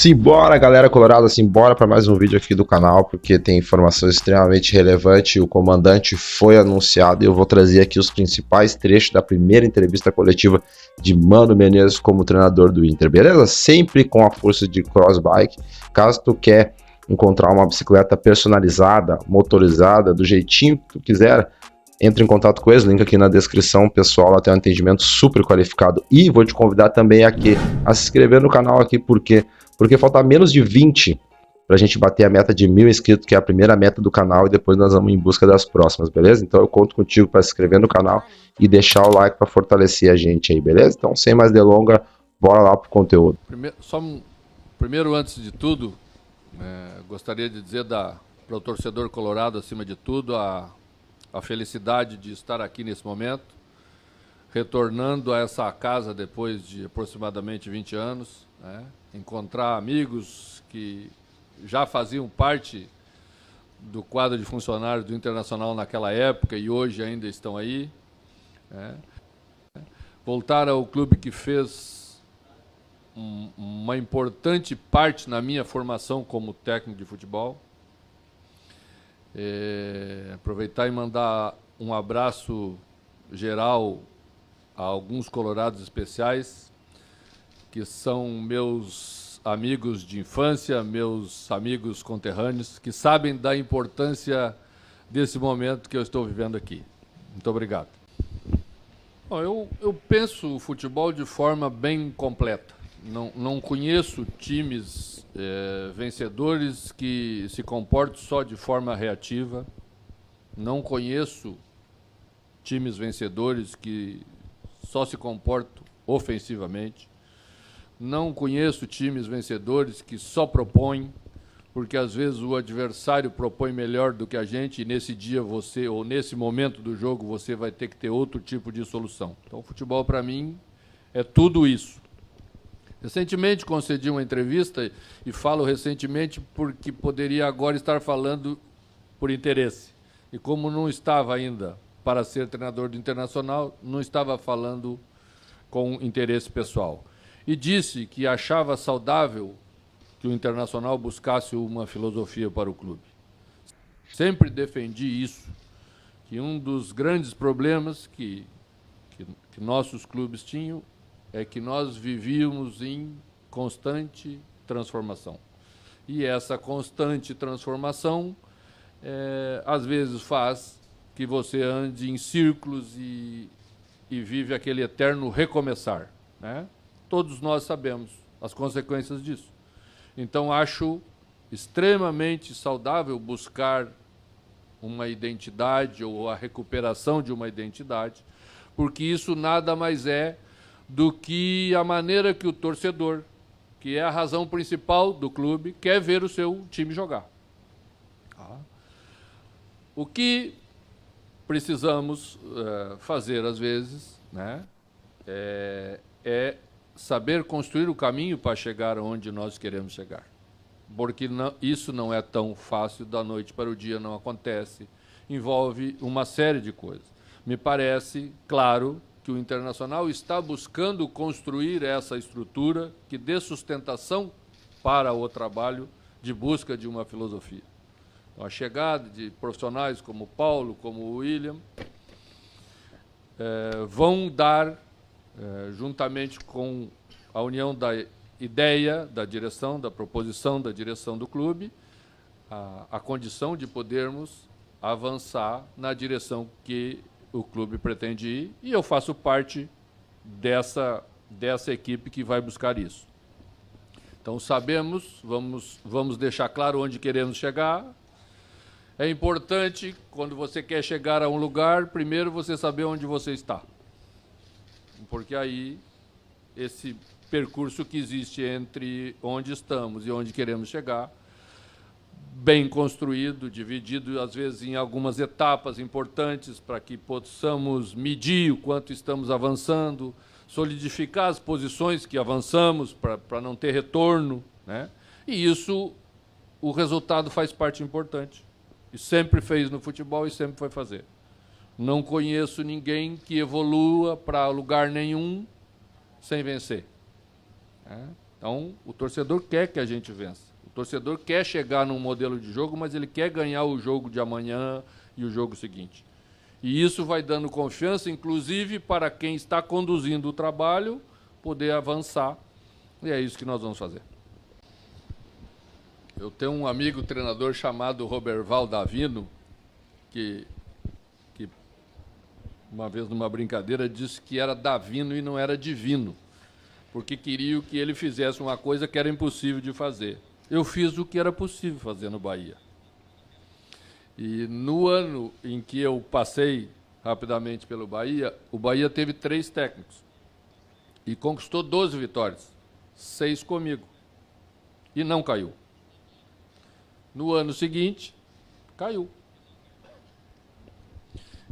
Simbora, galera colorada, simbora para mais um vídeo aqui do canal, porque tem informação extremamente relevante. O comandante foi anunciado e eu vou trazer aqui os principais trechos da primeira entrevista coletiva de Mano Menezes como treinador do Inter, beleza? Sempre com a força de Crossbike. Caso tu quer encontrar uma bicicleta personalizada, motorizada, do jeitinho que tu quiser, entre em contato com eles, link aqui na descrição, pessoal, lá tem um atendimento super qualificado. E vou te convidar também aqui a se inscrever no canal aqui, porque falta menos de 20 pra gente bater a meta de 1000 inscritos, que é a primeira meta do canal, e depois nós vamos em busca das próximas, beleza? Então eu conto contigo para se inscrever no canal e deixar o like para fortalecer a gente aí, beleza? Então, sem mais delongas, bora lá pro conteúdo. Primeiro, antes de tudo, gostaria de dizer para o torcedor colorado, acima de tudo, a felicidade de estar aqui nesse momento, retornando a essa casa depois de aproximadamente 20 anos, né? Encontrar amigos que já faziam parte do quadro de funcionários do Internacional naquela época e hoje ainda estão aí, né? Voltar ao clube que fez uma importante parte na minha formação como técnico de futebol. Aproveitar e mandar um abraço geral a alguns colorados especiais, que são meus amigos de infância, meus amigos conterrâneos, que sabem da importância desse momento que eu estou vivendo aqui. Muito obrigado. Bom, eu penso o futebol de forma bem completa. Não conheço times vencedores que se comportam só de forma reativa. Não conheço times vencedores que só se comportam ofensivamente. Não conheço times vencedores que só propõem, porque às vezes o adversário propõe melhor do que a gente e nesse dia você, ou nesse momento do jogo, você vai ter que ter outro tipo de solução. Então o futebol, para mim, é tudo isso. Recentemente concedi uma entrevista, e falo recentemente porque poderia agora estar falando por interesse. E como não estava ainda para ser treinador do Internacional, não estava falando com interesse pessoal. E disse que achava saudável que o Internacional buscasse uma filosofia para o clube. Sempre defendi isso, que um dos grandes problemas que nossos clubes tinham é que nós vivíamos em constante transformação. E essa constante transformação, às vezes, faz que você ande em círculos e vive aquele eterno recomeçar, né? Todos nós sabemos as consequências disso. Então, acho extremamente saudável buscar uma identidade ou a recuperação de uma identidade, porque isso nada mais é do que a maneira que o torcedor, que é a razão principal do clube, quer ver o seu time jogar. O que precisamos fazer, às vezes, né, é saber construir o caminho para chegar onde nós queremos chegar. Porque isso não é tão fácil, da noite para o dia não acontece, envolve uma série de coisas. Me parece, claro, que o Internacional está buscando construir essa estrutura que dê sustentação para o trabalho de busca de uma filosofia. Então, a chegada de profissionais como o Paulo, como o William, vão dar, juntamente com a união da ideia da direção, da proposição da direção do clube, a condição de podermos avançar na direção que o clube pretende ir, e eu faço parte dessa equipe que vai buscar isso. Então, sabemos, vamos deixar claro onde queremos chegar. É importante, quando você quer chegar a um lugar, primeiro você saber onde você está. Porque aí, esse percurso que existe entre onde estamos e onde queremos chegar, bem construído, dividido, às vezes, em algumas etapas importantes para que possamos medir o quanto estamos avançando, solidificar as posições que avançamos para não ter retorno, né? E isso, o resultado faz parte importante. E sempre fez no futebol e sempre vai fazer. Não conheço ninguém que evolua para lugar nenhum sem vencer. Então, o torcedor quer que a gente vença. O torcedor quer chegar num modelo de jogo, mas ele quer ganhar o jogo de amanhã e o jogo seguinte. E isso vai dando confiança, inclusive, para quem está conduzindo o trabalho, poder avançar. E é isso que nós vamos fazer. Eu tenho um amigo treinador chamado Roberval Davino, que uma vez numa brincadeira disse que era Davino e não era divino, porque queria que ele fizesse uma coisa que era impossível de fazer. Eu fiz o que era possível fazer no Bahia. E no ano em que eu passei rapidamente pelo Bahia, o Bahia teve 3 técnicos e conquistou 12 vitórias, 6 comigo, e não caiu. No ano seguinte, caiu.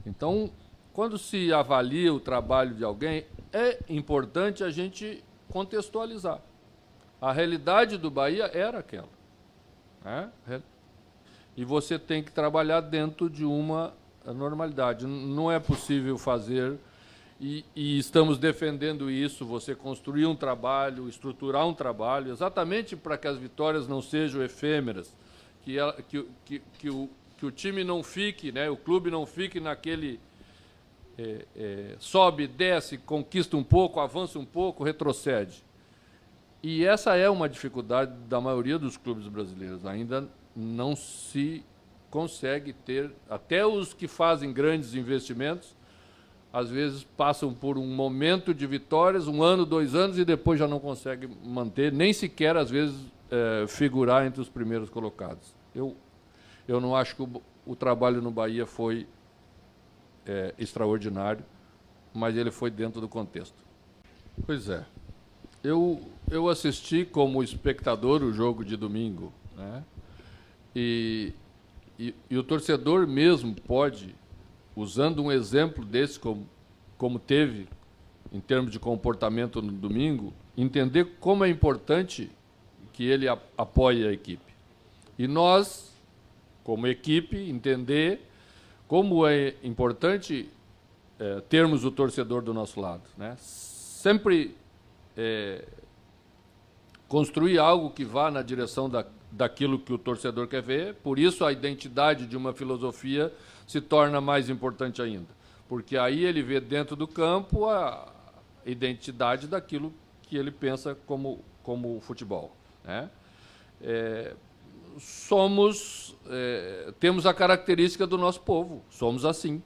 Então, quando se avalia o trabalho de alguém, é importante a gente contextualizar. A realidade do Bahia era aquela, né? E você tem que trabalhar dentro de uma normalidade. Não é possível fazer, e estamos defendendo isso, você construir um trabalho, estruturar um trabalho, exatamente para que as vitórias não sejam efêmeras, que o time não fique, né, o clube não fique naquele sobe, desce, conquista um pouco, avança um pouco, retrocede. E essa é uma dificuldade da maioria dos clubes brasileiros. Ainda não se consegue ter, até os que fazem grandes investimentos, às vezes passam por um momento de vitórias, 1 ano, 2 anos, e depois já não conseguem manter, nem sequer, às vezes, figurar entre os primeiros colocados. Eu não acho que o trabalho no Bahia foi extraordinário, mas ele foi dentro do contexto. Pois é. Eu assisti como espectador o jogo de domingo, né? E o torcedor mesmo pode, usando um exemplo desse como teve em termos de comportamento no domingo, entender como é importante que ele apoie a equipe. E nós, como equipe, entender como é importante termos o torcedor do nosso lado, né? Sempre construir algo que vá na direção daquilo que o torcedor quer ver. Por isso a identidade de uma filosofia se torna mais importante ainda, porque aí ele vê dentro do campo a identidade daquilo que ele pensa como futebol, né? Temos a característica do nosso povo, somos assim,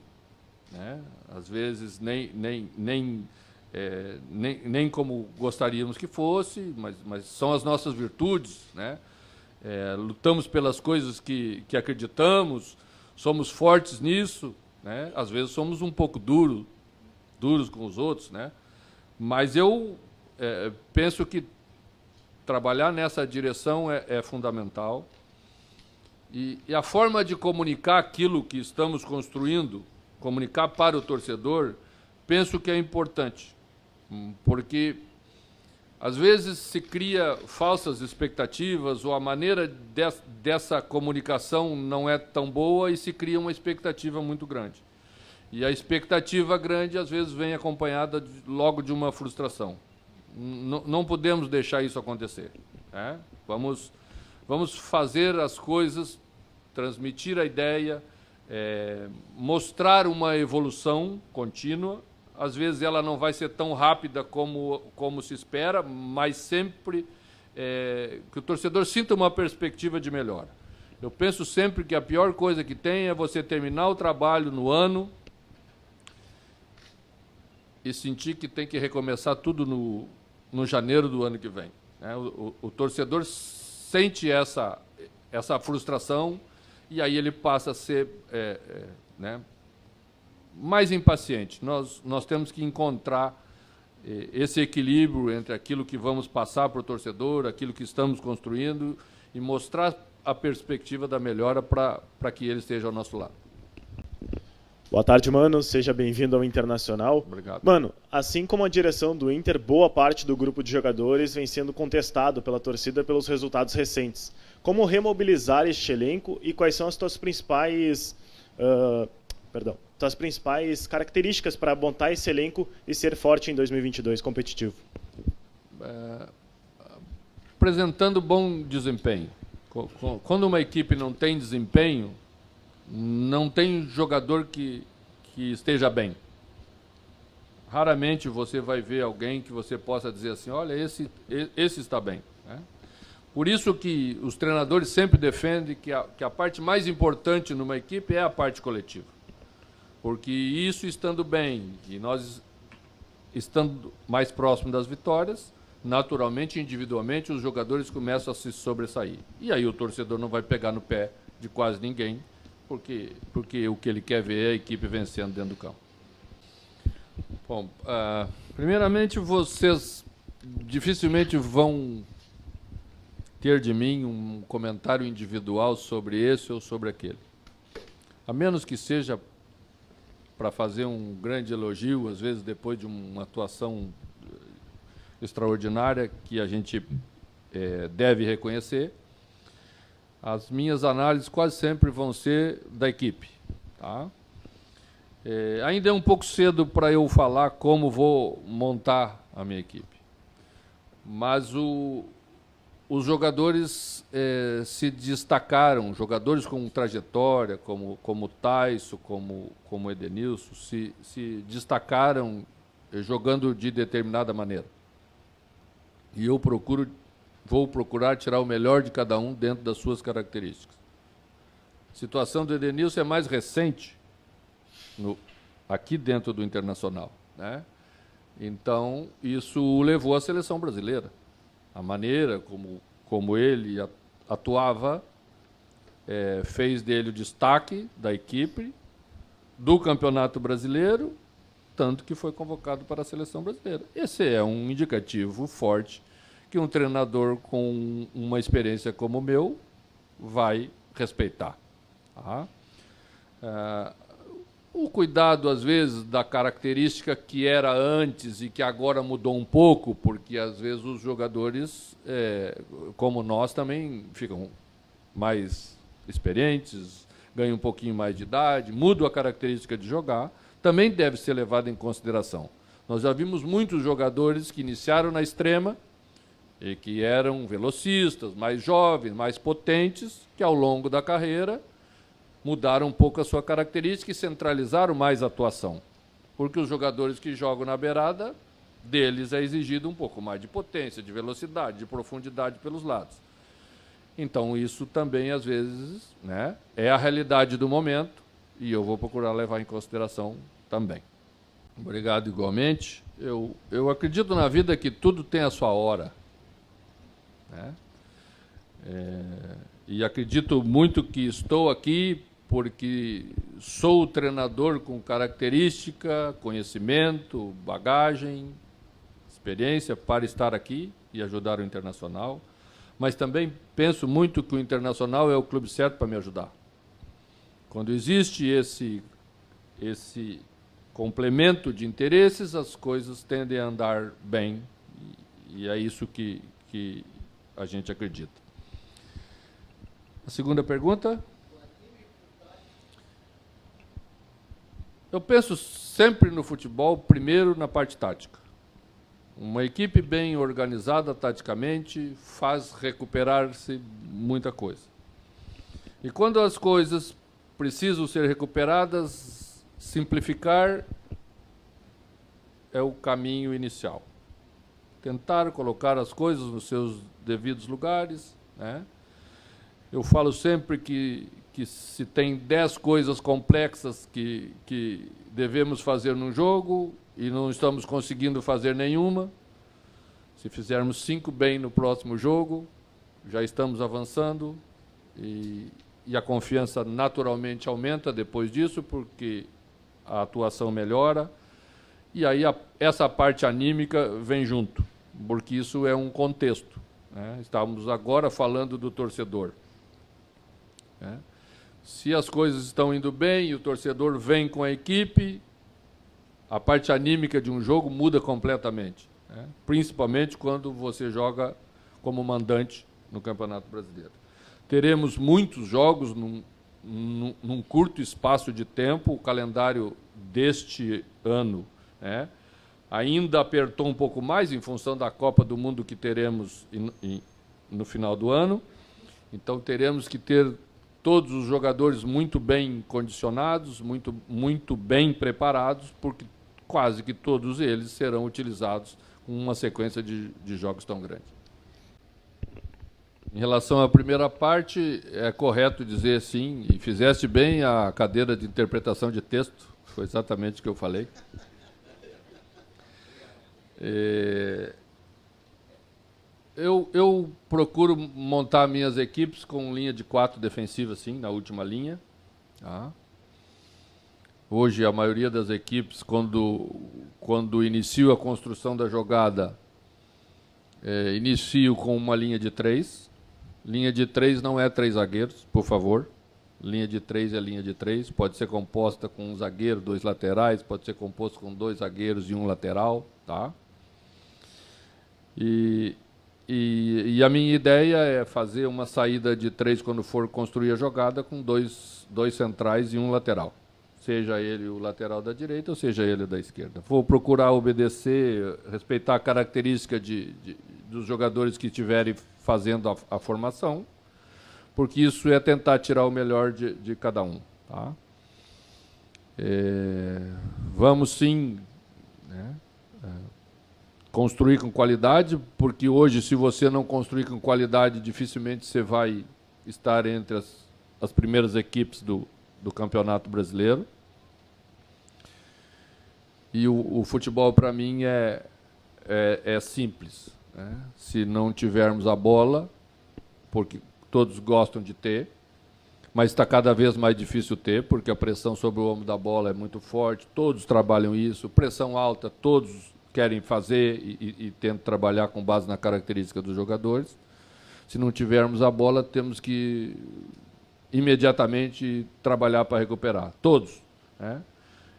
né? Às vezes nem como gostaríamos que fosse, mas são as nossas virtudes, né? Lutamos pelas coisas que acreditamos, somos fortes nisso, né? Às vezes somos um pouco duros com os outros, né? Mas eu penso que trabalhar nessa direção é fundamental. E a forma de comunicar aquilo que estamos construindo, comunicar para o torcedor, penso que é importante, porque às vezes se cria falsas expectativas ou a maneira dessa comunicação não é tão boa e se cria uma expectativa muito grande. E a expectativa grande às vezes vem acompanhada logo de uma frustração. Não podemos deixar isso acontecer, né? Vamos fazer as coisas, transmitir a ideia, mostrar uma evolução contínua. Às vezes ela não vai ser tão rápida como se espera, mas sempre que o torcedor sinta uma perspectiva de melhora. Eu penso sempre que a pior coisa que tem é você terminar o trabalho no ano e sentir que tem que recomeçar tudo no janeiro do ano que vem, né? O torcedor sente essa frustração e aí ele passa a ser né, mais impaciente. Nós temos que encontrar esse equilíbrio entre aquilo que vamos passar para o torcedor, aquilo que estamos construindo, e mostrar a perspectiva da melhora para que ele esteja ao nosso lado. Boa tarde, Mano. Seja bem-vindo ao Internacional. Obrigado. Mano, assim como a direção do Inter, boa parte do grupo de jogadores vem sendo contestado pela torcida pelos resultados recentes. Como remobilizar este elenco e quais são as tuas principais características para montar esse elenco e ser forte em 2022, competitivo? apresentando bom desempenho. Quando uma equipe não tem desempenho, não tem jogador que esteja bem. Raramente você vai ver alguém que você possa dizer assim, olha, esse está bem. Né? Por isso que os treinadores sempre defendem que a parte mais importante numa equipe é a parte coletiva. Porque isso estando bem, e nós estando mais próximo das vitórias, naturalmente, individualmente, os jogadores começam a se sobressair. E aí o torcedor não vai pegar no pé de quase ninguém, porque o que ele quer ver é a equipe vencendo dentro do campo. Bom, primeiramente, vocês dificilmente vão ter de mim um comentário individual sobre esse ou sobre aquele. A menos que seja para fazer um grande elogio, às vezes depois de uma atuação extraordinária que a gente deve reconhecer, as minhas análises quase sempre vão ser da equipe. Tá? Ainda é um pouco cedo para eu falar como vou montar a minha equipe. Mas os jogadores se destacaram, jogadores com trajetória, como Taisso, como Edenilson, se destacaram jogando de determinada maneira. E eu vou procurar tirar o melhor de cada um dentro das suas características. A situação do Edenilson é mais recente aqui dentro do Internacional, né? Então, isso o levou à seleção brasileira. A maneira como ele atuava fez dele o destaque da equipe, do Campeonato Brasileiro, tanto que foi convocado para a seleção brasileira. Esse é um indicativo forte que um treinador com uma experiência como o meu vai respeitar. Tá? O cuidado, às vezes, da característica que era antes e que agora mudou um pouco, porque, às vezes, os jogadores, como nós, também ficam mais experientes, ganham um pouquinho mais de idade, mudam a característica de jogar, também deve ser levado em consideração. Nós já vimos muitos jogadores que iniciaram na extrema e que eram velocistas, mais jovens, mais potentes, que, ao longo da carreira, mudaram um pouco a sua característica e centralizaram mais a atuação. Porque os jogadores que jogam na beirada, deles é exigido um pouco mais de potência, de velocidade, de profundidade pelos lados. Então, isso também, às vezes, né, é a realidade do momento e eu vou procurar levar em consideração também. Obrigado igualmente. Eu acredito na vida que tudo tem a sua hora. Né? E acredito muito que estou aqui porque sou treinador com característica, conhecimento, bagagem, experiência para estar aqui e ajudar o Internacional, mas também penso muito que o Internacional é o clube certo para me ajudar. Quando existe esse complemento de interesses, as coisas tendem a andar bem, e é isso que a gente acredita. A segunda pergunta? Eu penso sempre no futebol, primeiro na parte tática. Uma equipe bem organizada taticamente faz recuperar-se muita coisa. E quando as coisas precisam ser recuperadas, simplificar é o caminho inicial. Tentar colocar as coisas nos seus devidos lugares, né? Eu falo sempre que se tem 10 coisas complexas que devemos fazer num jogo e não estamos conseguindo fazer nenhuma, se fizermos 5 bem no próximo jogo, já estamos avançando e a confiança naturalmente aumenta depois disso, porque a atuação melhora e aí essa parte anímica vem junto, porque isso é um contexto. Né? Estamos agora falando do torcedor. Né? Se as coisas estão indo bem e o torcedor vem com a equipe, a parte anímica de um jogo muda completamente, né? Principalmente quando você joga como mandante no Campeonato Brasileiro. Teremos muitos jogos num curto espaço de tempo. O calendário deste ano, ainda apertou um pouco mais em função da Copa do Mundo que teremos no final do ano. Então teremos que ter todos os jogadores muito bem condicionados, muito bem preparados, porque quase que todos eles serão utilizados com uma sequência de jogos tão grande. Em relação à primeira parte, é correto dizer sim, e fizeste bem a cadeira de interpretação de texto, foi exatamente o que eu falei. Eu procuro montar minhas equipes com linha de 4 defensiva, sim, na última linha. Tá? Hoje, a maioria das equipes, quando inicio a construção da jogada, inicio com uma linha de 3. Linha de 3 não é 3 zagueiros, por favor. Linha de 3 é linha de 3. Pode ser composta com um zagueiro, 2 laterais, pode ser composta com 2 zagueiros e 1 lateral. Tá? E a minha ideia é fazer uma saída de 3 quando for construir a jogada com 2 centrais e 1 lateral. Seja ele o lateral da direita ou seja ele da esquerda. Vou procurar obedecer, respeitar a característica dos jogadores que estiverem fazendo a formação, porque isso é tentar tirar o melhor de cada um. Tá? Vamos sim, né, construir com qualidade, porque hoje, se você não construir com qualidade, dificilmente você vai estar entre as primeiras equipes do Campeonato Brasileiro. E o futebol, para mim, é simples. Né? Se não tivermos a bola, porque todos gostam de ter, mas está cada vez mais difícil ter, porque a pressão sobre o ombro da bola é muito forte, todos trabalham isso, pressão alta, todos querem fazer e tentam trabalhar com base na característica dos jogadores. Se não tivermos a bola, temos que imediatamente trabalhar para recuperar, todos. Né?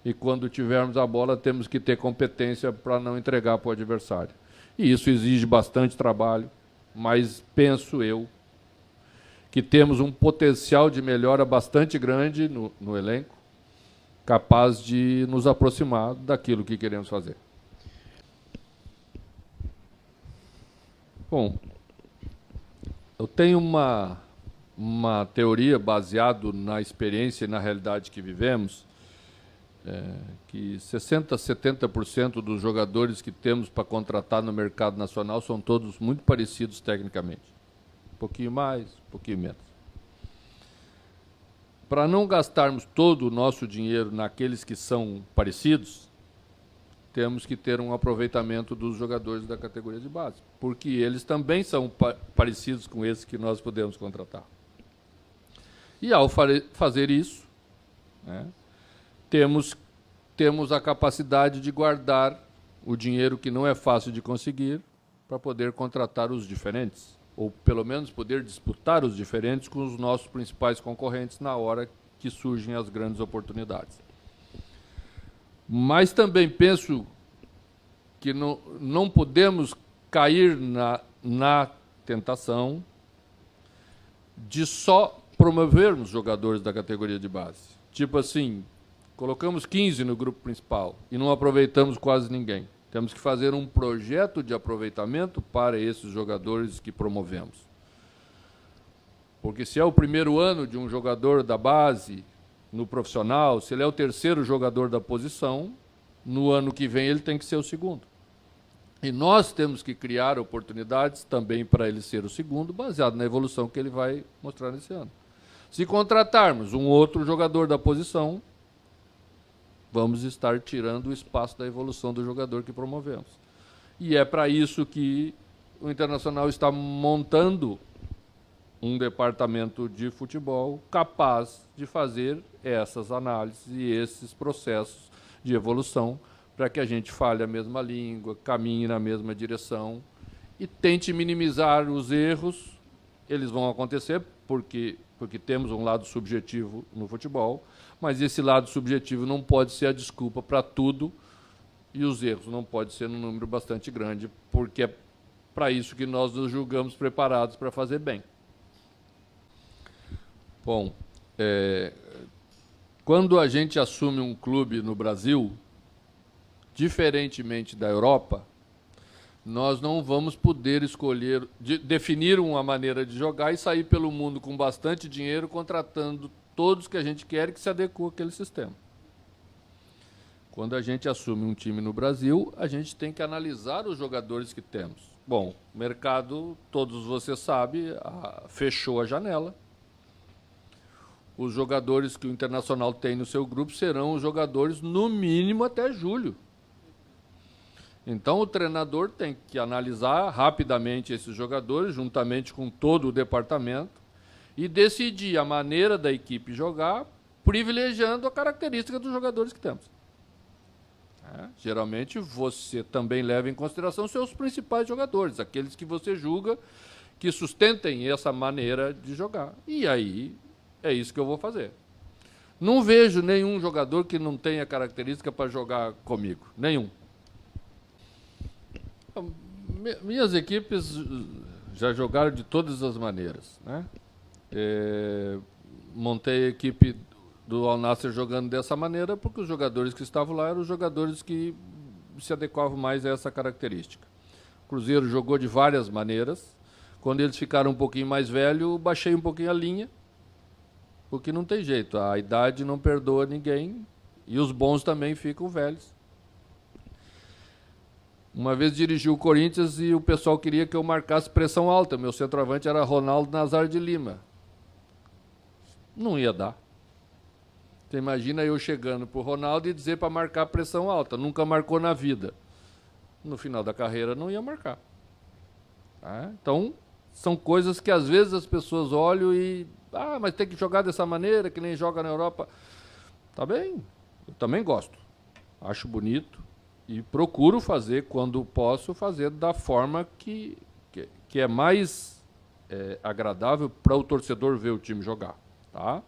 E quando tivermos a bola, temos que ter competência para não entregar para o adversário. E isso exige bastante trabalho, mas penso eu que temos um potencial de melhora bastante grande no elenco, capaz de nos aproximar daquilo que queremos fazer. Bom, eu tenho uma teoria baseada na experiência e na realidade que vivemos, que 60%, 70% dos jogadores que temos para contratar no mercado nacional são todos muito parecidos tecnicamente. Um pouquinho mais, um pouquinho menos. Para não gastarmos todo o nosso dinheiro naqueles que são parecidos, temos que ter um aproveitamento dos jogadores da categoria de base, porque eles também são parecidos com esses que nós podemos contratar. E ao fazer isso, né, temos a capacidade de guardar o dinheiro que não é fácil de conseguir para poder contratar os diferentes, ou pelo menos poder disputar os diferentes com os nossos principais concorrentes na hora que surgem as grandes oportunidades. Mas também penso que não podemos cair na tentação de só promovermos jogadores da categoria de base. Tipo assim, colocamos 15 no grupo principal e não aproveitamos quase ninguém. Temos que fazer um projeto de aproveitamento para esses jogadores que promovemos. Porque se é o primeiro ano de um jogador da base no profissional, se ele é o terceiro jogador da posição, no ano que vem ele tem que ser o segundo. E nós temos que criar oportunidades também para ele ser o segundo, baseado na evolução que ele vai mostrar nesse ano. Se contratarmos um outro jogador da posição, vamos estar tirando o espaço da evolução do jogador que promovemos. E é para isso que o Internacional está montando um departamento de futebol capaz de fazer essas análises e esses processos de evolução para que a gente fale a mesma língua, caminhe na mesma direção e tente minimizar os erros. Eles vão acontecer porque temos um lado subjetivo no futebol, mas esse lado subjetivo não pode ser a desculpa para tudo e os erros não podem ser num número bastante grande, porque é para isso que nós nos julgamos preparados para fazer bem. Bom, quando a gente assume um clube no Brasil, diferentemente da Europa, nós não vamos poder escolher, definir uma maneira de jogar e sair pelo mundo com bastante dinheiro, contratando todos que a gente quer e que se adequam àquele sistema. Quando a gente assume um time no Brasil, a gente tem que analisar os jogadores que temos. Bom, o mercado, todos vocês sabem, fechou a janela. Os jogadores que o Internacional tem no seu grupo serão os jogadores, no mínimo, até julho. Então, o treinador tem que analisar rapidamente esses jogadores, juntamente com todo o departamento, e decidir a maneira da equipe jogar, privilegiando a característica dos jogadores que temos. Geralmente, você também leva em consideração seus principais jogadores, aqueles que você julga que sustentem essa maneira de jogar. E aí, é isso que eu vou fazer. Não vejo nenhum jogador que não tenha característica para jogar comigo. Nenhum. Minhas equipes já jogaram de todas as maneiras, né? Montei a equipe do Al Nassr jogando dessa maneira porque os jogadores que estavam lá eram os jogadores que se adequavam mais a essa característica. O Cruzeiro jogou de várias maneiras. Quando eles ficaram um pouquinho mais velhos, baixei um pouquinho a linha, porque não tem jeito, a idade não perdoa ninguém e os bons também ficam velhos. Uma vez dirigi o Corinthians e o pessoal queria que eu marcasse pressão alta. Meu centroavante era Ronaldo Nazário de Lima. Não ia dar. Você imagina eu chegando para o Ronaldo e dizer para marcar pressão alta. Nunca marcou na vida. No final da carreira não ia marcar. Então, são coisas que às vezes as pessoas olham e... mas tem que jogar dessa maneira, que nem joga na Europa. Tá bem, eu também gosto. Acho bonito. E procuro fazer, quando posso, fazer da forma que é mais agradável para o torcedor ver o time jogar. Tá?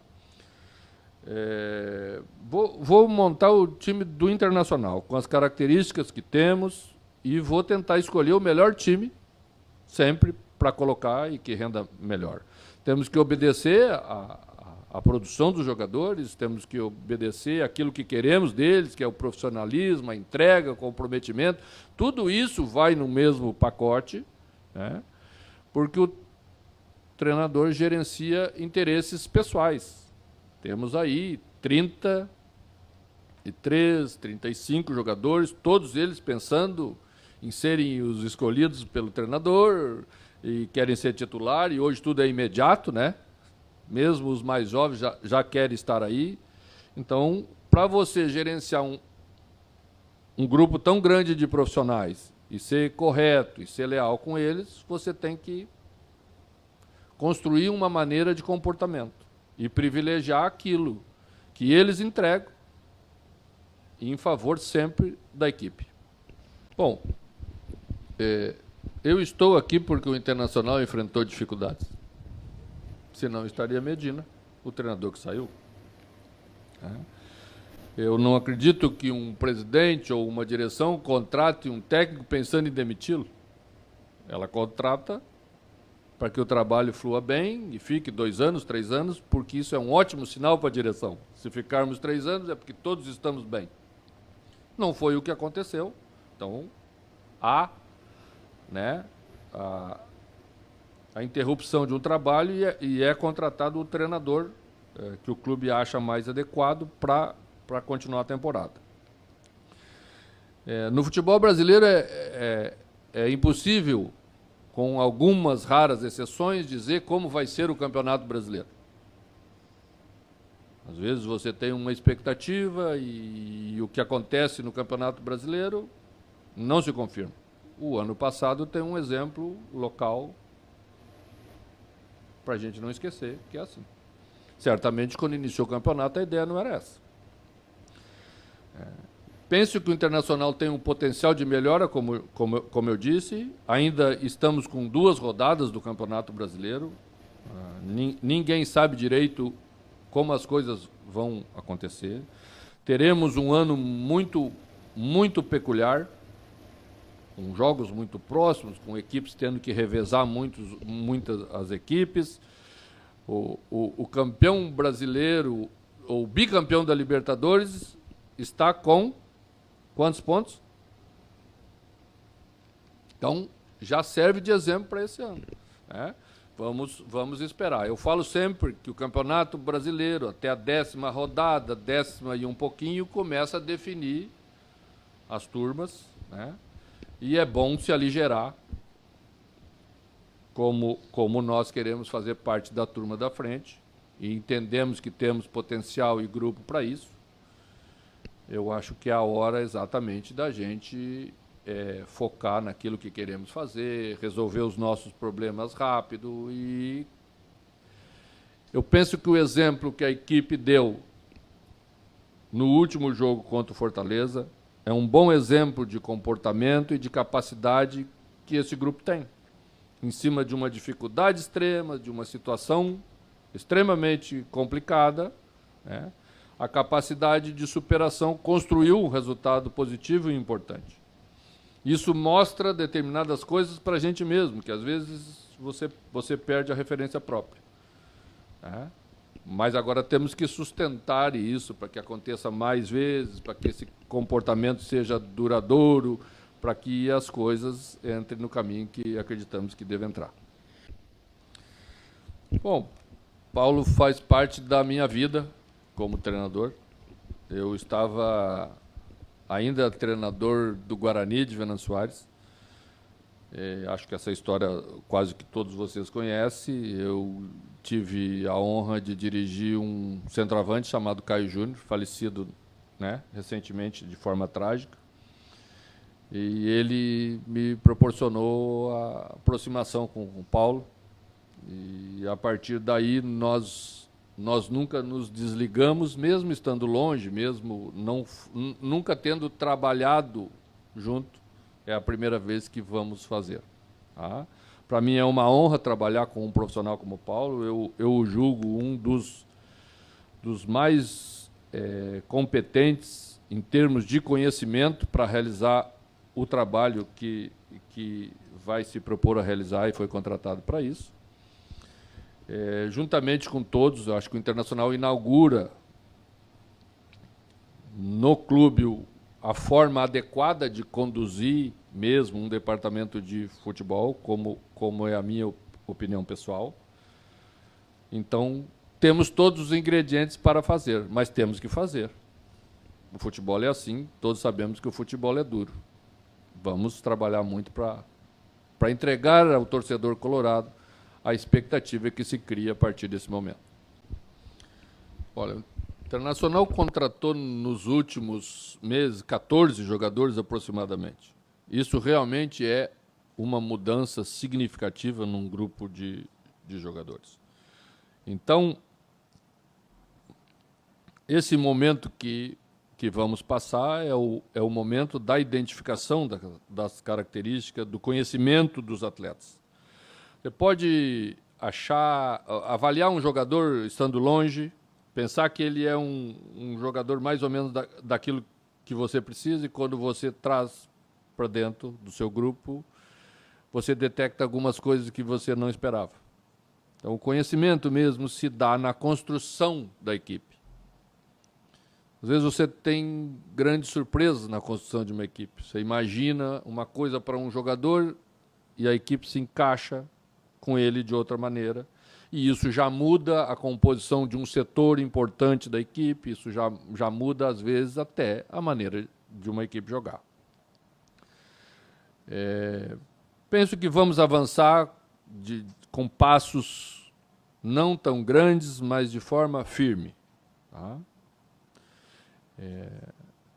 Vou montar o time do Internacional, com as características que temos, e vou tentar escolher o melhor time, sempre, para colocar e que renda melhor. Temos que obedecer a produção dos jogadores, temos que obedecer aquilo que queremos deles, que é o profissionalismo, a entrega, o comprometimento. Tudo isso vai no mesmo pacote, né? Porque o treinador gerencia interesses pessoais. Temos aí 33, 35 jogadores, todos eles pensando em serem os escolhidos pelo treinador e querem ser titular, e hoje tudo é imediato, né? Mesmo os mais jovens já querem estar aí. Então, para você gerenciar um grupo tão grande de profissionais e ser correto e ser leal com eles, você tem que construir uma maneira de comportamento e privilegiar aquilo que eles entregam em favor sempre da equipe. Bom, eu estou aqui porque o Internacional enfrentou dificuldades. Senão estaria Medina, o treinador que saiu. Eu não acredito que um presidente ou uma direção contrate um técnico pensando em demiti-lo. Ela contrata para que o trabalho flua bem e fique 2 anos, 3 anos, porque isso é um ótimo sinal para a direção. Se ficarmos 3 anos é porque todos estamos bem. Não foi o que aconteceu. Então, há, né, a interrupção de um trabalho e é contratado o treinador que o clube acha mais adequado para continuar a temporada. No futebol brasileiro é impossível, com algumas raras exceções, dizer como vai ser o Campeonato Brasileiro. Às vezes você tem uma expectativa e o que acontece no Campeonato Brasileiro não se confirma. O ano passado tem um exemplo local para a gente não esquecer que é assim. Certamente, quando iniciou o campeonato, a ideia não era essa. Penso que o Internacional tem um potencial de melhora, como eu disse. Ainda estamos com 2 rodadas do Campeonato Brasileiro. Ninguém sabe direito como as coisas vão acontecer. Teremos um ano muito, muito peculiar, com jogos muito próximos, com equipes tendo que revezar muitas as equipes. O campeão brasileiro, ou bicampeão da Libertadores, está com quantos pontos? Então, já serve de exemplo para esse ano, né? Vamos esperar. Eu falo sempre que o Campeonato Brasileiro, até a 10ª rodada, 10ª e um pouquinho, começa a definir as turmas, né? E é bom se aligerar, como nós queremos fazer parte da turma da frente, e entendemos que temos potencial e grupo para isso. Eu acho que é a hora exatamente da gente focar naquilo que queremos fazer, resolver os nossos problemas rápido. E eu penso que o exemplo que a equipe deu no último jogo contra o Fortaleza é um bom exemplo de comportamento e de capacidade que esse grupo tem. Em cima de uma dificuldade extrema, de uma situação extremamente complicada, né? A capacidade de superação construiu um resultado positivo e importante. Isso mostra determinadas coisas para a gente mesmo, que às vezes você perde a referência própria, né? Mas agora temos que sustentar isso para que aconteça mais vezes, para que esse comportamento seja duradouro, para que as coisas entrem no caminho que acreditamos que deve entrar. Bom, Paulo faz parte da minha vida como treinador. Eu estava ainda treinador do Guarani de Venâncio Soares. Acho que essa história quase que todos vocês conhecem. Eu tive a honra de dirigir um centroavante chamado Caio Júnior, falecido, né, recentemente de forma trágica. E ele me proporcionou a aproximação com o Paulo. E a partir daí nós nunca nos desligamos, mesmo estando longe, mesmo nunca tendo trabalhado junto. É a primeira vez que vamos fazer, tá? Para mim é uma honra trabalhar com um profissional como o Paulo. Eu o julgo um dos mais competentes em termos de conhecimento para realizar o trabalho que vai se propor a realizar e foi contratado para isso. Juntamente com todos, eu acho que o Internacional inaugura no clube a forma adequada de conduzir mesmo um departamento de futebol, como é a minha opinião pessoal. Então, temos todos os ingredientes para fazer, mas temos que fazer. O futebol é assim, todos sabemos que o futebol é duro. Vamos trabalhar muito para entregar ao torcedor colorado a expectativa que se cria a partir desse momento. Olha, o Internacional contratou nos últimos meses 14 jogadores aproximadamente. Isso realmente é uma mudança significativa num grupo de jogadores. Então, esse momento que vamos passar é o momento da identificação das características, do conhecimento dos atletas. Você pode avaliar um jogador estando longe, pensar que ele é um jogador mais ou menos daquilo que você precisa, e quando você traz para dentro do seu grupo, você detecta algumas coisas que você não esperava. Então, o conhecimento mesmo se dá na construção da equipe. Às vezes você tem grandes surpresas na construção de uma equipe. Você imagina uma coisa para um jogador e a equipe se encaixa com ele de outra maneira. E isso já muda a composição de um setor importante da equipe, isso já muda, às vezes, até a maneira de uma equipe jogar. Penso que vamos avançar com passos não tão grandes, mas de forma firme, tá?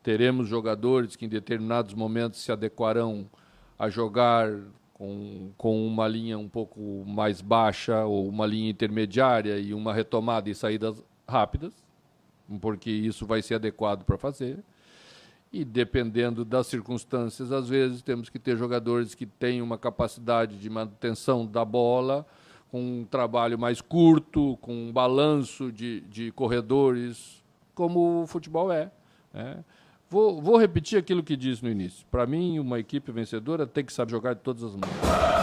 Teremos jogadores que em determinados momentos se adequarão a jogar com uma linha um pouco mais baixa ou uma linha intermediária e uma retomada e saídas rápidas, porque isso vai ser adequado para fazer. E dependendo das circunstâncias, às vezes temos que ter jogadores que têm uma capacidade de manutenção da bola, com um trabalho mais curto, com um balanço de corredores, como o futebol é. Vou repetir aquilo que disse no início. Para mim, uma equipe vencedora tem que saber jogar de todas as maneiras.